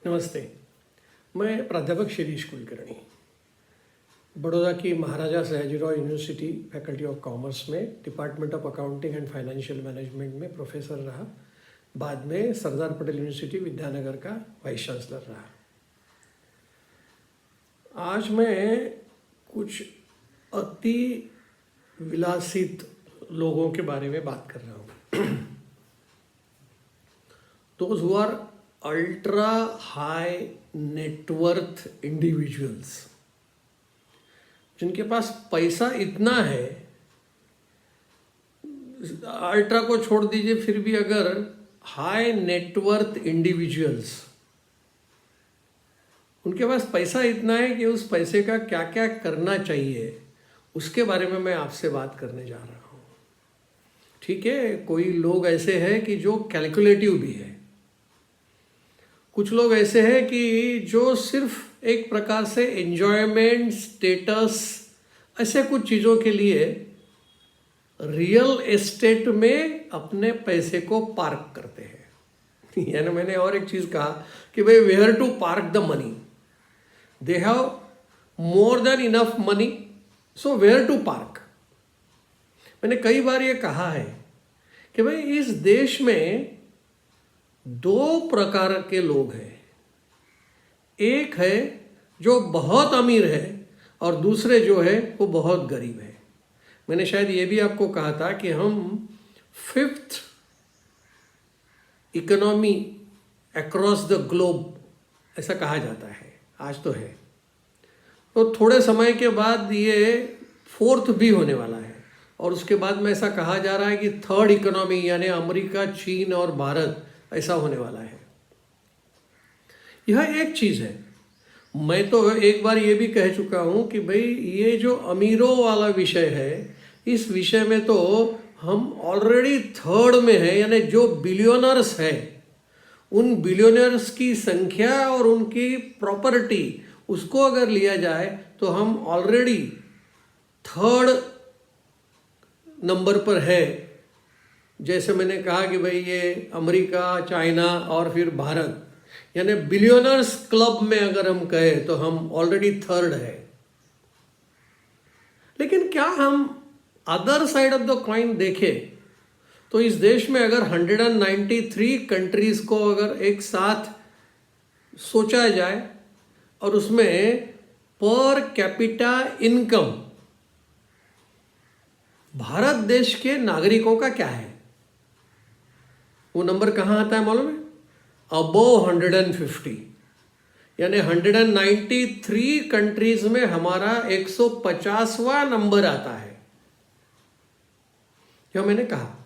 नमस्ते। मैं प्राध्यापक शिरीष कुलकर्णी बड़ौदा की Maharaja Sayajirao university faculty of commerce में department of accounting and financial management में प्रोफेसर रहा। बाद में सरदार पटेल यूनिवर्सिटी विद्यानगर का वाइस चांसलर रहा। आज मैं कुछ अति विलासित लोगों के बारे में बात कर रहा हूँ। Those who are ultra high net worth individuals, जिनके पास पैसा इतना है, अल्ट्रा को छोड़ दीजिए, फिर भी अगर हाई नेटवर्थ इंडिविजुअल्स, उनके पास पैसा इतना है कि उस पैसे का क्या क्या करना चाहिए, उसके बारे में मैं आपसे बात करने जा रहा हूँ। ठीक है, कोई लोग ऐसे हैं कि जो कैलकुलेटिव भी है, कुछ लोग ऐसे हैं कि जो सिर्फ एक प्रकार से एंजॉयमेंट, स्टेटस, ऐसे कुछ चीज़ों के लिए रियल एस्टेट में अपने पैसे को पार्क करते हैं। यानी मैंने और एक चीज़ कहा कि भाई where to park the money, they have more than enough money, so where to park. मैंने कई बार ये कहा है कि भाई इस देश में दो प्रकार के लोग हैं। एक है जो बहुत अमीर है और दूसरे जो है वो बहुत गरीब है। मैंने शायद ये भी आपको कहा था कि हम 5th economy across the globe, ऐसा कहा जाता है, आज तो है। तो थोड़े समय के बाद ये 4th भी होने वाला है, और उसके बाद में ऐसा कहा जा रहा है कि 3rd इकोनॉमी यानी अमेरिका, चीन और भारत, ऐसा होने वाला है। यह एक चीज है। मैं तो एक बार ये भी कह चुका हूं कि भाई ये जो अमीरों वाला विषय है, इस विषय में तो हम ऑलरेडी 3rd में है। यानी जो बिलियनर्स है, उन बिलियनर्स की संख्या और उनकी प्रॉपर्टी, उसको अगर लिया जाए तो हम ऑलरेडी 3rd नंबर पर है। जैसे मैंने कहा कि भाई ये अमेरिका, चाइना और फिर भारत, यानी बिलियनर्स क्लब में अगर हम कहें तो हम ऑलरेडी 3rd है। लेकिन क्या हम other side of the coin देखें तो इस देश में अगर 193 कंट्रीज को अगर एक साथ सोचा जाए और उसमें पर कैपिटा इनकम भारत देश के नागरिकों का क्या है, वो नंबर कहाँ आता है मालूम है? अबोव 150। यानी 193 कंट्रीज में हमारा 150वां नंबर आता है। जो मैंने कहा,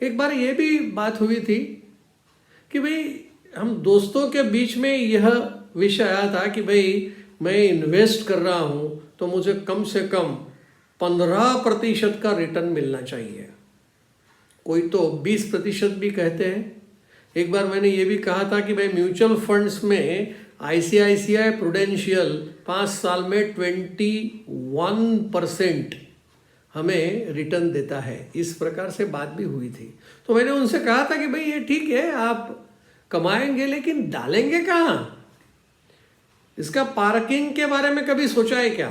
एक बार ये भी बात हुई थी कि भाई हम दोस्तों के बीच में यह विषय आया था कि भाई मैं इन्वेस्ट कर रहा हूं तो मुझे कम से कम 15% का रिटर्न मिलना चाहिए। कोई तो 20% भी कहते हैं। एक बार मैंने ये भी कहा था कि भाई म्यूचुअल फंड्स में ICICI प्रूडेंशियल 5 साल में 21% हमें रिटर्न देता है। इस प्रकार से बात भी हुई थी। तो मैंने उनसे कहा था कि भाई ये ठीक है, आप कमाएंगे, लेकिन डालेंगे कहाँ? इसका पार्किंग के बारे में कभी सोचा है क्या?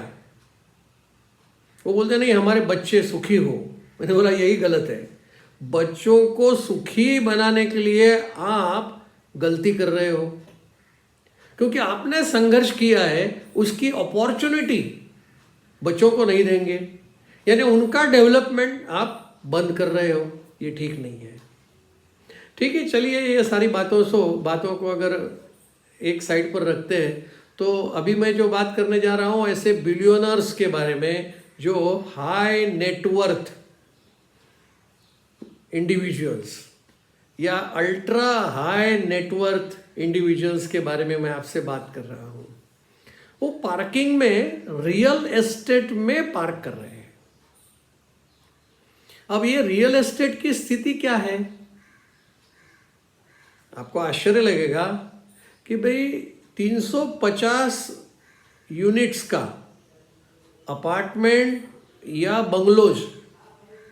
वो बोलते नहीं, हमारे बच्चे सुखी हो। मैंने बोला यही गलत है। बच्चों को सुखी बनाने के लिए आप गलती कर रहे हो, क्योंकि आपने संघर्ष किया है, उसकी अपॉर्चुनिटी बच्चों को नहीं देंगे, यानी उनका डेवलपमेंट आप बंद कर रहे हो। ये ठीक नहीं है। ठीक है, चलिए ये सारी बातों को अगर एक साइड पर रखते हैं, तो अभी मैं जो बात करने जा रहा हूँ ऐसे बिलियनर्स के बारे में, जो हाई नेटवर्थ इंडिविजुअल्स या अल्ट्रा हाई नेटवर्थ इंडिविजुअल्स के बारे में मैं आपसे बात कर रहा हूं। वो पार्किंग में, रियल एस्टेट में पार्क कर रहे हैं। अब ये रियल एस्टेट की स्थिति क्या है? आपको आश्चर्य लगेगा कि भाई 350 यूनिट्स का अपार्टमेंट या बंगलोज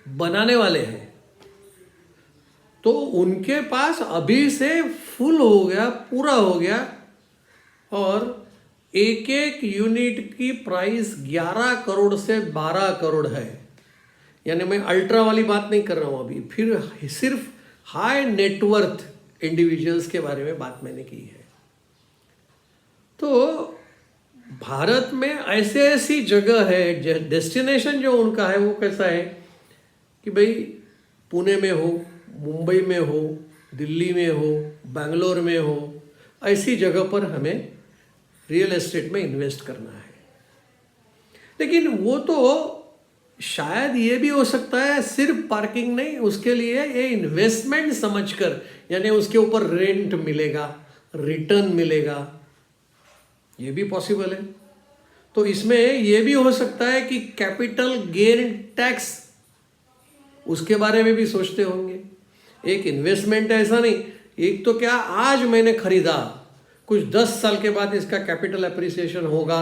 बनाने वाले हैं, तो उनके पास अभी से फुल हो गया, पूरा हो गया, और एक एक यूनिट की प्राइस 11 करोड़ से 12 करोड़ है। यानी मैं अल्ट्रा वाली बात नहीं कर रहा हूं अभी, फिर सिर्फ हाई नेटवर्थ इंडिविजुअल्स के बारे में बात मैंने की है। तो भारत में ऐसे ऐसी जगह है, डेस्टिनेशन जो उनका है वो कैसा है कि भाई पुणे में हो, मुंबई में हो, दिल्ली में हो, बेंगलोर में हो, ऐसी जगह पर हमें रियल एस्टेट में इन्वेस्ट करना है। लेकिन वो तो शायद ये भी हो सकता है सिर्फ पार्किंग नहीं, उसके लिए ये इन्वेस्टमेंट समझकर, यानी उसके ऊपर रेंट मिलेगा, रिटर्न मिलेगा, ये भी पॉसिबल है। तो इसमें ये भी हो सकता है कि कैपिटल गेन टैक्स, उसके बारे में भी सोचते होंगे। एक इन्वेस्टमेंट है ऐसा नहीं, एक तो क्या आज मैंने खरीदा, कुछ 10 साल के बाद इसका कैपिटल अप्रिसिएशन होगा,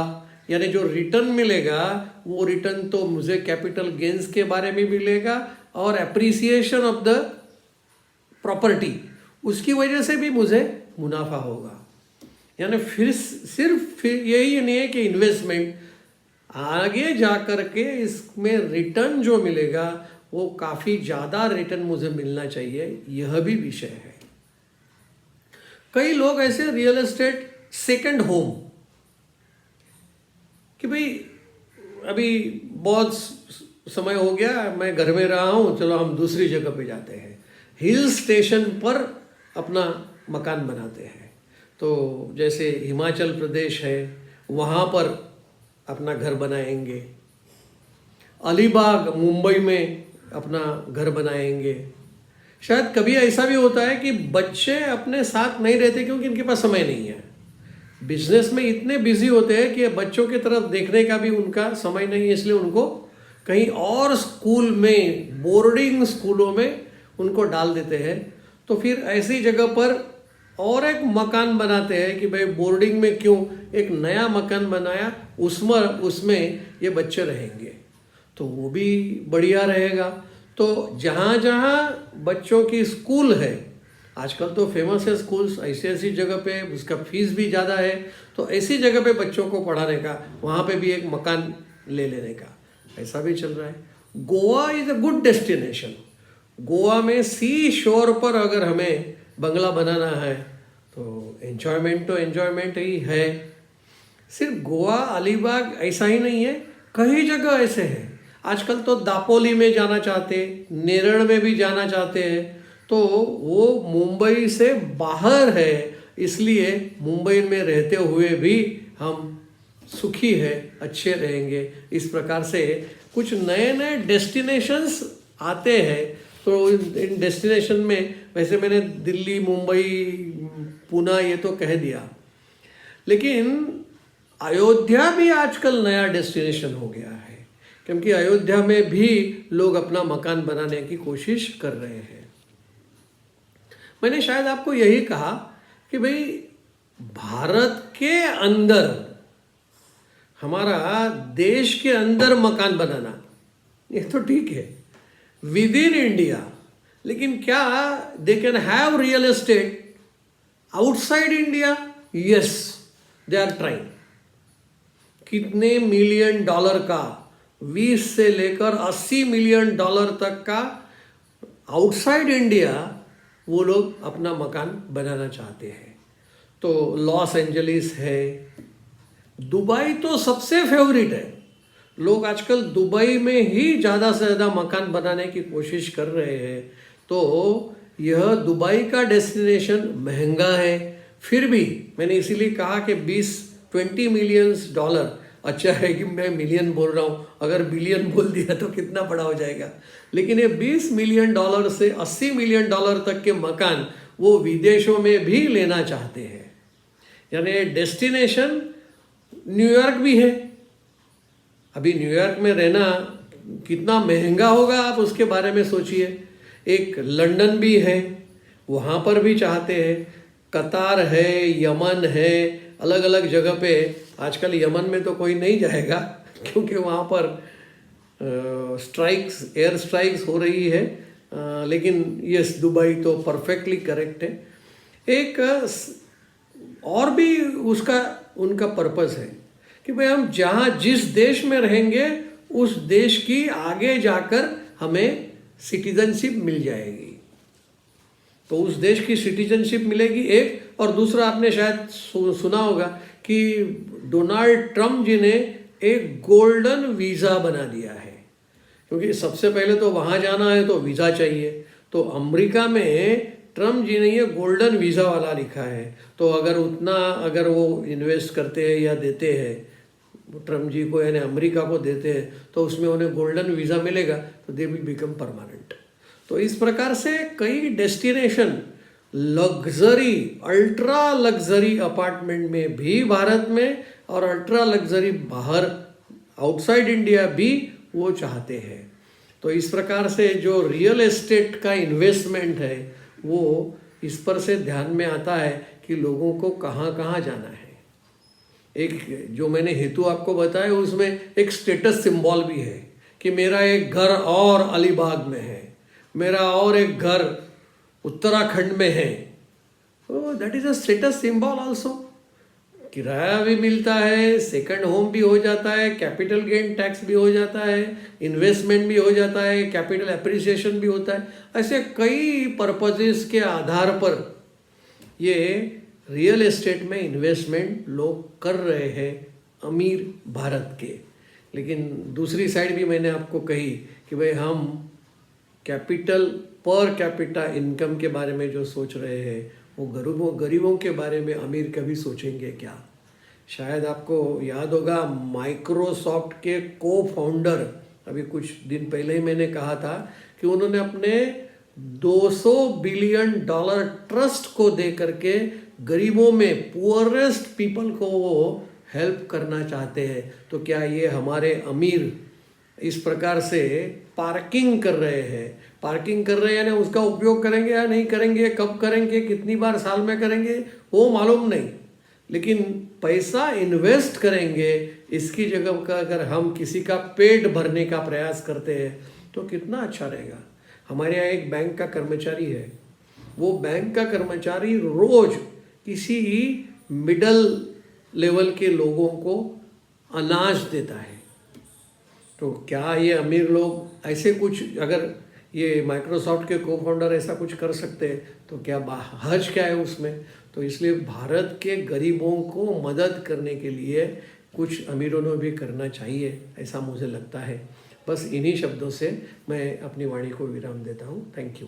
यानी जो रिटर्न मिलेगा वो रिटर्न तो मुझे कैपिटल गेन्स के बारे में मिलेगा और अप्रिसिएशन ऑफ द प्रॉपर्टी, उसकी वजह से भी मुझे मुनाफा होगा। यानी फिर यही नहीं है कि इन्वेस्टमेंट, आगे जा कर के इसमें रिटर्न जो मिलेगा वो काफ़ी ज़्यादा रिटर्न मुझे मिलना चाहिए, यह भी विषय है। कई लोग ऐसे रियल एस्टेट सेकंड होम, कि भाई अभी बहुत समय हो गया, मैं घर में रहा हूँ, चलो हम दूसरी जगह पे जाते हैं, हिल स्टेशन पर अपना मकान बनाते हैं। तो जैसे हिमाचल प्रदेश है, वहाँ पर अपना घर बनाएंगे, अलीबाग मुंबई में अपना घर बनाएंगे। शायद कभी ऐसा भी होता है कि बच्चे अपने साथ नहीं रहते क्योंकि इनके पास समय नहीं है, बिजनेस में इतने बिजी होते हैं कि बच्चों की तरफ देखने का भी उनका समय नहीं है, इसलिए उनको कहीं और स्कूल में, बोर्डिंग स्कूलों में उनको डाल देते हैं। तो फिर ऐसी जगह पर और एक मकान बनाते हैं कि भाई बोर्डिंग में क्यों, एक नया मकान बनाया, उसमें ये बच्चे रहेंगे, तो वो भी बढ़िया रहेगा। तो जहाँ जहाँ बच्चों की स्कूल है, आजकल तो फेमस है स्कूल्स, ऐसी ऐसी जगह पे उसका फीस भी ज़्यादा है, तो ऐसी जगह पे बच्चों को पढ़ाने का, वहाँ पे भी एक मकान ले लेने का, ऐसा भी चल रहा है। Goa is a good destination. Goa में सी शोर पर अगर हमें बंगला बनाना है तो एंजॉयमेंट ही है। सिर्फ गोवा, अलीबाग ऐसा ही नहीं है, कई जगह ऐसे हैं। आजकल तो दापोली में जाना चाहते, नेरल में भी जाना चाहते हैं, तो वो मुंबई से बाहर है, इसलिए मुंबई में रहते हुए भी हम सुखी है, अच्छे रहेंगे। इस प्रकार से कुछ नए नए डेस्टिनेशंस आते हैं। तो इन डेस्टिनेशन में वैसे मैंने दिल्ली, मुंबई, पुणे ये तो कह दिया, लेकिन अयोध्या भी आजकल नया डेस्टिनेशन हो गया है, क्योंकि अयोध्या में भी लोग अपना मकान बनाने की कोशिश कर रहे हैं। मैंने शायद आपको यही कहा कि भाई भारत के अंदर, हमारा देश के अंदर मकान बनाना ये तो ठीक है, विद इन इंडिया, लेकिन क्या they can have real estate outside India? Yes, they are trying. कितने मिलियन डॉलर का, 20 से लेकर 80 मिलियन डॉलर तक का आउटसाइड इंडिया वो लोग अपना मकान बनाना चाहते हैं। तो लॉस एंजलिस है, दुबई तो सबसे फेवरेट है, लोग आजकल दुबई में ही ज़्यादा से ज़्यादा मकान बनाने की कोशिश कर रहे हैं। तो यह दुबई का डेस्टिनेशन महंगा है, फिर भी मैंने इसीलिए कहा कि 20-20 मिलियन डॉलर, अच्छा है कि मैं मिलियन बोल रहा हूँ, अगर बिलियन बोल दिया तो कितना बड़ा हो जाएगा। लेकिन ये 20 मिलियन डॉलर से 80 मिलियन डॉलर तक के मकान वो विदेशों में भी लेना चाहते हैं। यानी डेस्टिनेशन न्यूयॉर्क भी है। अभी न्यूयॉर्क में रहना कितना महंगा होगा, आप उसके बारे में सोचिए। एक लंदन भी है, वहाँ पर भी चाहते हैं, कतार है, यमन है, अलग अलग जगह पे। आजकल यमन में तो कोई नहीं जाएगा क्योंकि वहाँ पर स्ट्राइक्स, एयर स्ट्राइक्स हो रही है, लेकिन यस, दुबई तो परफेक्टली करेक्ट है। एक और भी उसका उनका पर्पस है कि भाई हम जहाँ जिस देश में रहेंगे उस देश की आगे जाकर हमें सिटीजनशिप मिल जाएगी। तो उस देश की सिटीजनशिप मिलेगी एक, और दूसरा आपने शायद सुना होगा कि डोनाल्ड ट्रंप जी ने एक गोल्डन वीज़ा बना दिया है, क्योंकि सबसे पहले तो वहाँ जाना है तो वीज़ा चाहिए। तो अमेरिका में ट्रम्प जी ने ये गोल्डन वीज़ा वाला लिखा है। तो अगर वो इन्वेस्ट करते हैं या देते हैं ट्रम्प जी को, यानी अमेरिका को देते हैं, तो उसमें उन्हें गोल्डन वीज़ा मिलेगा, तो दे विल बिकम परमानेंट। तो इस प्रकार से कई destination luxury, ultra luxury apartment में भी भारत में, और अल्ट्रा लग्जरी बाहर आउटसाइड इंडिया भी वो चाहते हैं। तो इस प्रकार से जो रियल एस्टेट का इन्वेस्टमेंट है वो इस पर से ध्यान में आता है कि लोगों को कहाँ कहाँ जाना है। एक जो मैंने हेतु आपको बताया उसमें एक स्टेटस सिंबल भी है कि मेरा एक घर और अलीबाग में है, मेरा और एक घर उत्तराखंड में है, तो that is a status symbol also. किराया भी मिलता है, सेकंड होम भी हो जाता है, कैपिटल गेन टैक्स भी हो जाता है, इन्वेस्टमेंट भी हो जाता है, कैपिटल एप्रिसिएशन भी होता है। ऐसे कई पर्पजेस के आधार पर ये रियल एस्टेट में इन्वेस्टमेंट लोग कर रहे हैं अमीर भारत के। लेकिन दूसरी साइड भी मैंने आपको कही कि भाई हम कैपिटल पर कैपिटा इनकम के बारे में जो सोच रहे हैं वो गरीबों के बारे में अमीर कभी सोचेंगे क्या? शायद आपको याद होगा माइक्रोसॉफ्ट के को फाउंडर, अभी कुछ दिन पहले ही मैंने कहा था कि उन्होंने अपने $200 बिलियन ट्रस्ट को दे करके गरीबों में, पुअरेस्ट पीपल को वो हेल्प करना चाहते हैं। तो क्या ये हमारे अमीर इस प्रकार से पार्किंग कर रहे हैं यानी उसका उपयोग करेंगे या नहीं करेंगे, कब करेंगे, कितनी बार साल में करेंगे वो मालूम नहीं, लेकिन पैसा इन्वेस्ट करेंगे इसकी जगह का अगर हम किसी का पेट भरने का प्रयास करते हैं तो कितना अच्छा रहेगा। हमारे यहाँ एक बैंक का कर्मचारी है, वो बैंक का कर्मचारी रोज किसी मिडल लेवल के लोगों को अनाज देता है। तो क्या ये अमीर लोग ऐसे कुछ, अगर ये माइक्रोसॉफ्ट के को फाउंडर ऐसा कुछ कर सकते हैं तो क्या हर्ज क्या है उसमें? तो इसलिए भारत के गरीबों को मदद करने के लिए कुछ अमीरों ने भी करना चाहिए, ऐसा मुझे लगता है। बस इन्हीं शब्दों से मैं अपनी वाणी को विराम देता हूँ। Thank you.